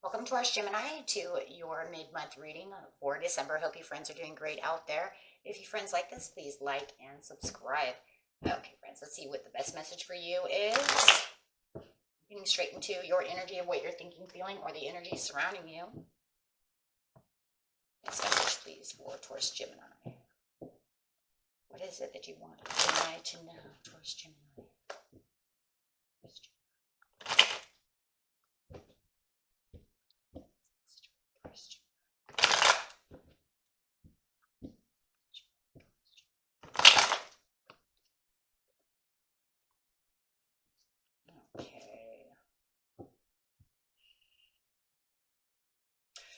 Welcome, Taurus Gemini, to your mid-month reading for December. Hope you friends are doing great out there. If you friends like this, please like and subscribe. Okay, friends, let's see what the best message for you is. Getting straight into your energy of what you're thinking, feeling, or the energy surrounding you. Next message, please, for Taurus Gemini. What is it that you want Gemini to know, Taurus Gemini?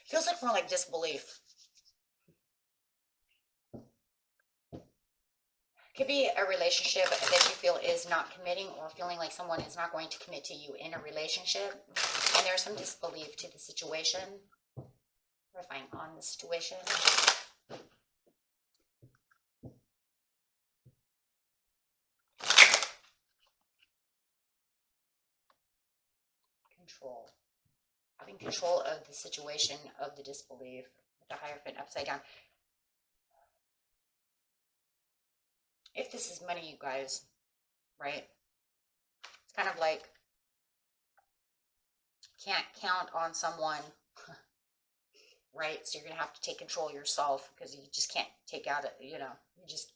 Feels like more like disbelief. Could be a relationship that you feel is not committing, or feeling like someone is not going to commit to you in a relationship. And there's some disbelief to the situation. Clarifying on the situation. Control. Having control of the situation, of the disbelief, with the Hierophant upside down. If this is money, you guys, right? It's kind of like, can't count on someone, right? So you're going to have to take control yourself, because you just can't take out, you just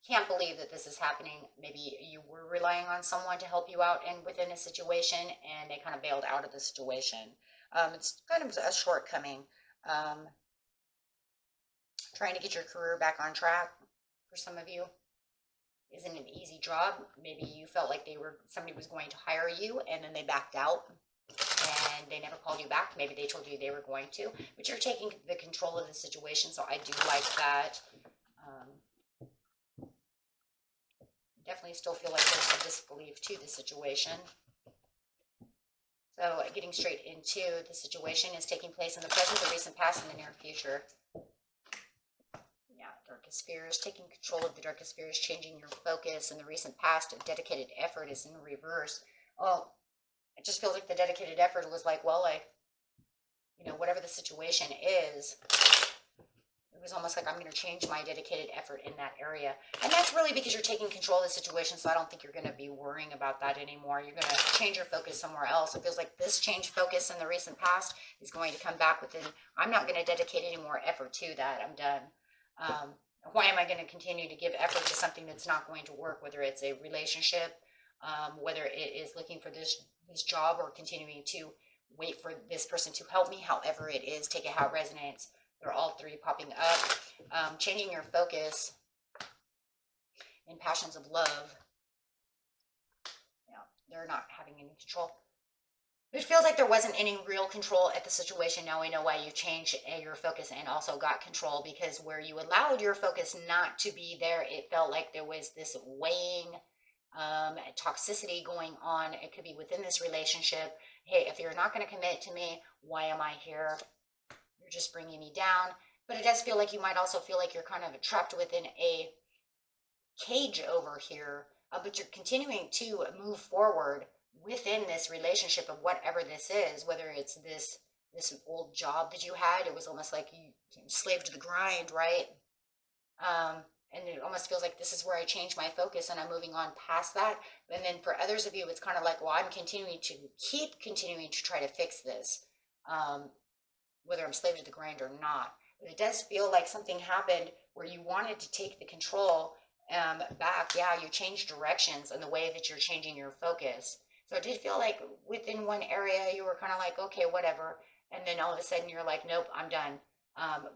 can't believe that this is happening. Maybe you were relying on someone to help you out and within a situation, and they kind of bailed out of the situation. It's kind of a shortcoming. Trying to get your career back on track for some of you isn't an easy job. Maybe you felt like somebody was going to hire you, and then they backed out and they never called you back. Maybe they told you they were going to, but you're taking the control of the situation. So I do like that. Definitely still feel like there's a disbelief to the situation. So getting straight into the situation is taking place in the present, the recent past, and the near future. Yeah, darkest spheres, taking control of the darkest spheres, changing your focus. In the recent past, a dedicated effort is in reverse. Oh, it just feels like the dedicated effort was like, well, whatever the situation is, it was almost like, I'm going to change my dedicated effort in that area. And that's really because you're taking control of the situation, so I don't think you're going to be worrying about that anymore. You're going to change your focus somewhere else. It feels like this change focus in the recent past is going to come back within, I'm not going to dedicate any more effort to that. I'm done. Why am I going to continue to give effort to something that's not going to work, whether it's a relationship, whether it is looking for this job, or continuing to wait for this person to help me, however it is, take it how it resonates. They're all three popping up. Changing your focus in passions of love. Yeah, they're not having any control. It feels like there wasn't any real control at the situation. Now we know why you changed your focus and also got control, because where you allowed your focus not to be there, it felt like there was this weighing toxicity going on. It could be within this relationship. Hey, if you're not going to commit to me, why am I here? You're just bringing me down. But it does feel like you might also feel like you're kind of trapped within a cage over here, but you're continuing to move forward within this relationship of whatever this is, whether it's this old job that you had. It was almost like you slaved to the grind, right? And it almost feels like this is where I change my focus and I'm moving on past that. And then for others of you, it's kind of like, well, I'm continuing to try to fix this. Whether I'm slave to the grind or not. But it does feel like something happened where you wanted to take the control back. Yeah, you changed directions in the way that you're changing your focus. So it did feel like within one area you were kind of like, okay, whatever. And then all of a sudden you're like, nope, I'm done.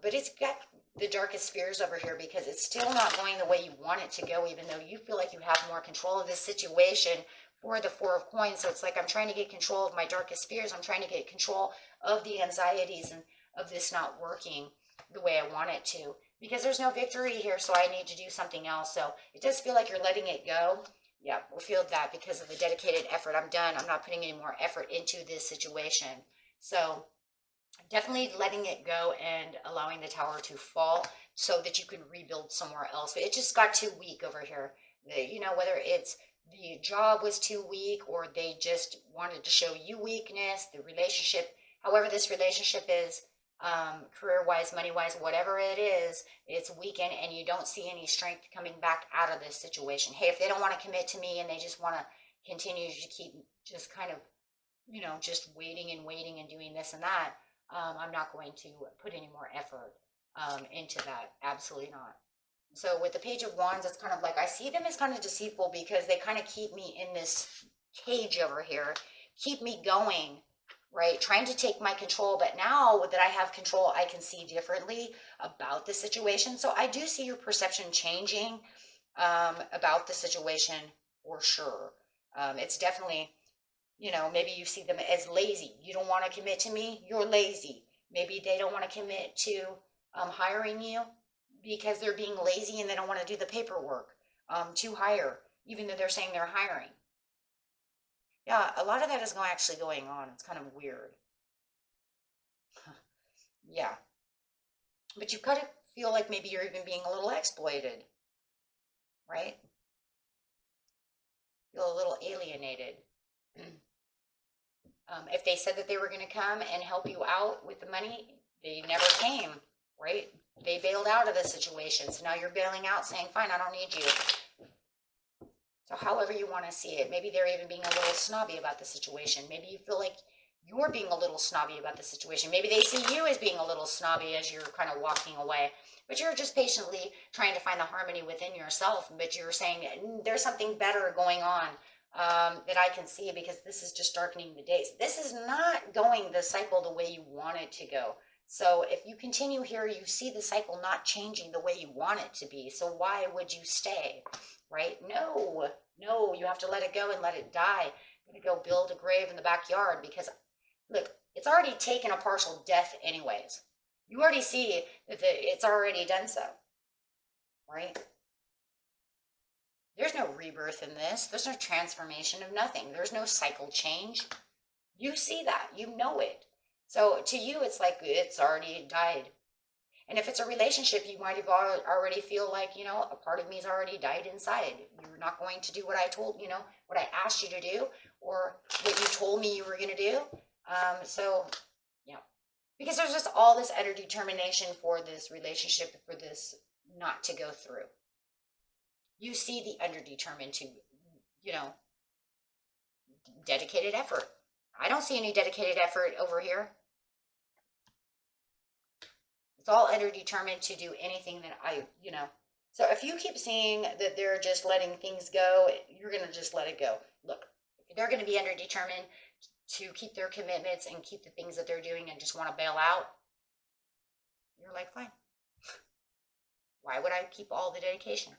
But it's got the darkest spheres over here, because it's still not going the way you want it to go, even though you feel like you have more control of this situation for the Four of Coins. So it's like, I'm trying to get control of my darkest fears. I'm trying to get control of the anxieties and of this not working the way I want it to, because there's no victory here. So I need to do something else. So it does feel like you're letting it go. Yeah, we'll feel that because of the dedicated effort. I'm done. I'm not putting any more effort into this situation. So definitely letting it go and allowing the tower to fall so that you can rebuild somewhere else. But it just got too weak over here. Whether it's the job was too weak, or they just wanted to show you weakness, the relationship, however this relationship is, career-wise, money-wise, whatever it is, it's weakened and you don't see any strength coming back out of this situation. Hey, if they don't want to commit to me and they just want to continue to keep just kind of, just waiting and doing this and that, I'm not going to put any more effort into that. Absolutely not. So with the Page of Wands, it's kind of like I see them as kind of deceitful because they kind of keep me in this cage over here, keep me going, right? Trying to take my control. But now that I have control, I can see differently about the situation. So I do see your perception changing about the situation for sure. It's definitely, maybe you see them as lazy. You don't want to commit to me, you're lazy. Maybe they don't want to commit to hiring you because they're being lazy and they don't want to do the paperwork to hire, even though they're saying they're hiring. Yeah, a lot of that is actually going on. It's kind of weird. Yeah. But you kind of feel like maybe you're even being a little exploited, right? Feel a little alienated. If they said that they were going to come and help you out with the money, they never came, right? They bailed out of the situation. So now you're bailing out saying, fine, I don't need you. So however you want to see it, maybe they're even being a little snobby about the situation. Maybe you feel like you're being a little snobby about the situation. Maybe they see you as being a little snobby as you're kind of walking away. But you're just patiently trying to find the harmony within yourself. But you're saying there's something better going on that I can see, because this is just darkening the days. This is not going the cycle the way you want it to go. So if you continue here, you see the cycle not changing the way you want it to be. So why would you stay, right? No, you have to let it go and let it die. You're going to go build a grave in the backyard, because look, it's already taken a partial death anyways. You already see that it's already done so, right? There's no rebirth in this. There's no transformation of nothing. There's no cycle change. You see that. You know it. So to you, it's like it's already died. And if it's a relationship, you might have already feel like, a part of me's already died inside. You're not going to do what I told, what I asked you to do, or what you told me you were going to do. So, yeah. Because there's just all this utter determination for this relationship, for this not to go through. You see the underdetermined to, dedicated effort. I don't see any dedicated effort over here. It's all underdetermined to do anything that So if you keep seeing that they're just letting things go, you're going to just let it go. Look, if they're going to be underdetermined to keep their commitments and keep the things that they're doing and just want to bail out, you're like, fine. Why would I keep all the dedication?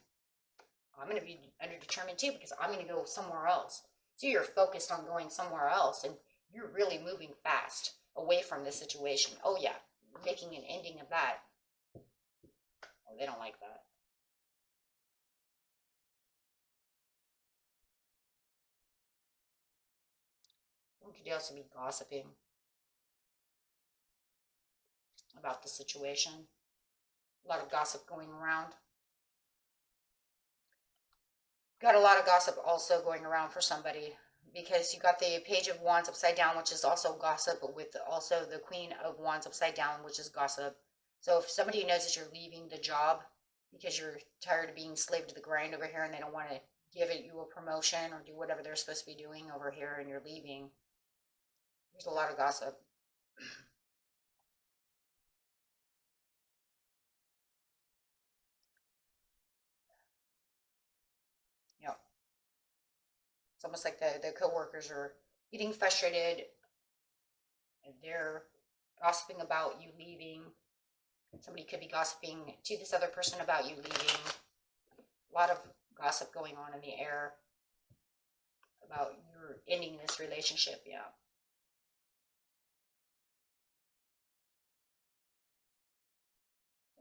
I'm going to be underdetermined too, because I'm going to go somewhere else. So you're focused on going somewhere else, and you're really moving fast away from this situation. Oh yeah, making an ending of that. Oh, they don't like that. We could also be gossiping about the situation. A lot of gossip going around. Got a lot of gossip also going around for somebody, because you got the Page of Wands upside down, which is also gossip, but with also the Queen of Wands upside down, which is gossip. So if somebody knows that you're leaving the job because you're tired of being slave to the grind over here and they don't want to give you a promotion or do whatever they're supposed to be doing over here and you're leaving, there's a lot of gossip. It's almost like the co-workers are getting frustrated and they're gossiping about you leaving. Somebody could be gossiping to this other person about you leaving. A lot of gossip going on in the air about you're ending this relationship. Yeah.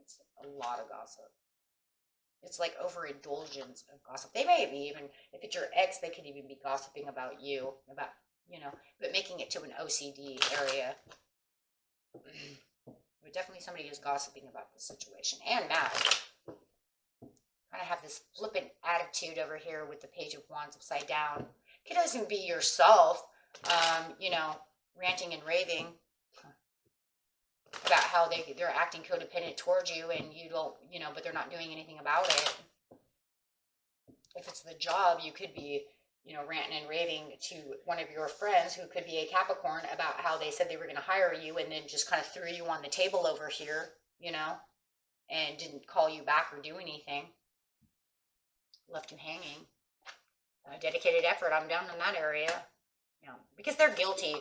It's a lot of gossip. It's like overindulgence of gossip. They may be even, if it's your ex, they could even be gossiping about you, about, but making it to an OCD area. But definitely somebody is gossiping about the situation and mad. kind of have this flippant attitude over here with the Page of Wands upside down. It doesn't be yourself, you know, ranting and raving about how they're acting codependent towards you, and you don't, you know, but they're not doing anything about it. If it's the job, you could be, you know, ranting and raving to one of your friends who could be a Capricorn about how they said they were going to hire you and then just kind of threw you on the table over here, you know, and didn't call you back or do anything. Left you hanging. Dedicated effort, I'm down in that area. You know, because they're guilty,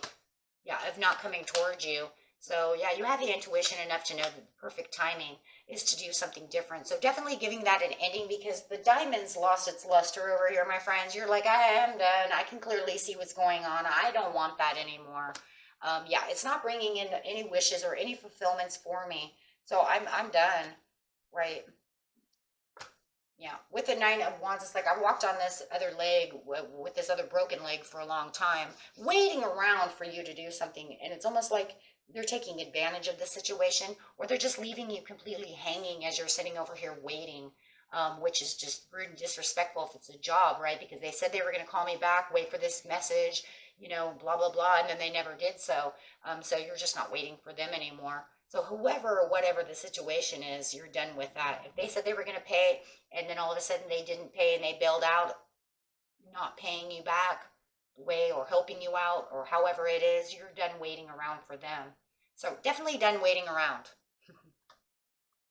yeah, of not coming towards you. So, yeah, you have the intuition enough to know that the perfect timing is to do something different. So definitely giving that an ending, because the diamond's lost its luster over here, my friends. You're like, I am done. I can clearly see what's going on. I don't want that anymore. Yeah, it's not bringing in any wishes or any fulfillments for me. So I'm done, right? Yeah, with the Nine of Wands, it's like I walked on this other leg with this other broken leg for a long time, waiting around for you to do something. And it's almost like they're taking advantage of the situation, or they're just leaving you completely hanging as you're sitting over here waiting, which is just rude and disrespectful if it's a job, right? Because they said they were going to call me back, wait for this message, you know, blah, blah, blah, and then they never did so. So you're just not waiting for them anymore. So whoever or whatever the situation is, you're done with that. If they said they were going to pay and then all of a sudden they didn't pay and they bailed out, not paying you back the way or helping you out or however it is, you're done waiting around for them. So definitely done waiting around.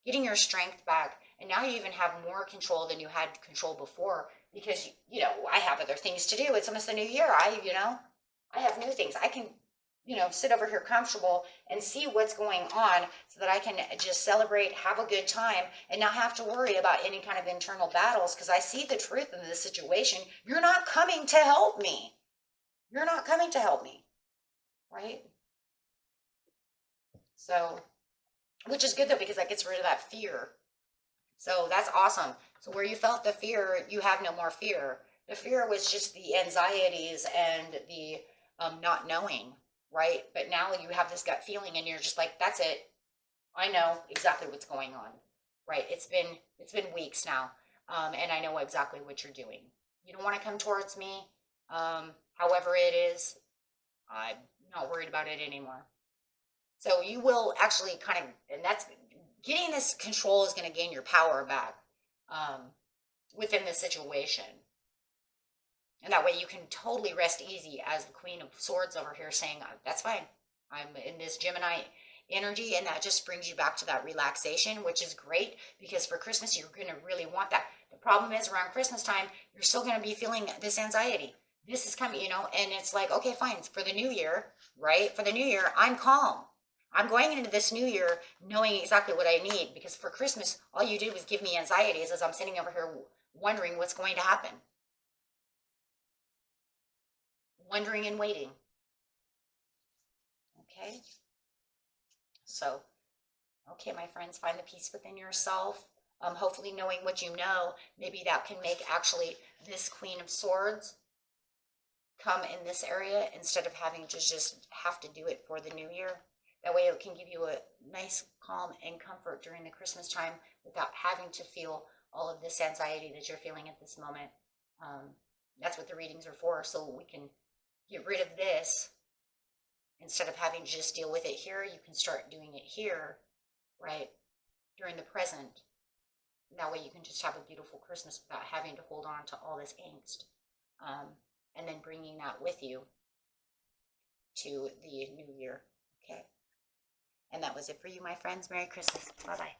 Getting your strength back. And now you even have more control than you had control before, because, you know, I have other things to do. It's almost a new year. I have new things. I can, you know, sit over here comfortable and see what's going on so that I can just celebrate, have a good time, and not have to worry about any kind of internal battles, because I see the truth in this situation. You're not coming to help me. You're not coming to help me, right? So, which is good though, because that gets rid of that fear. So that's awesome. So where you felt the fear, you have no more fear. The fear was just the anxieties and the not knowing, right? But now you have this gut feeling and you're just like, that's it. I know exactly what's going on, right? It's been weeks now, and I know exactly what you're doing. You don't want to come towards me, however it is. I'm not worried about it anymore. So you will actually kind of, and that's, getting this control is going to gain your power back within the situation. And that way you can totally rest easy as the Queen of Swords over here saying, that's fine. I'm in this Gemini energy, and that just brings you back to that relaxation, which is great, because for Christmas, you're going to really want that. The problem is around Christmas time, you're still going to be feeling this anxiety. This is coming, you know, and it's like, okay, fine. For the new year, right? For the new year, I'm calm. I'm going into this new year knowing exactly what I need, because for Christmas, all you did was give me anxieties as I'm sitting over here wondering what's going to happen. Wondering and waiting. Okay? So, okay, my friends, find the peace within yourself. Hopefully knowing what you know, maybe that can make actually this Queen of Swords come in this area instead of having to just have to do it for the new year. That way it can give you a nice calm and comfort during the Christmas time without having to feel all of this anxiety that you're feeling at this moment. That's what the readings are for, so we can get rid of this. Instead of having to just deal with it here, you can start doing it here, right, during the present. That way you can just have a beautiful Christmas without having to hold on to all this angst. And then bringing that with you to the new year, okay? And that was it for you, my friends. Merry Christmas. Bye-bye.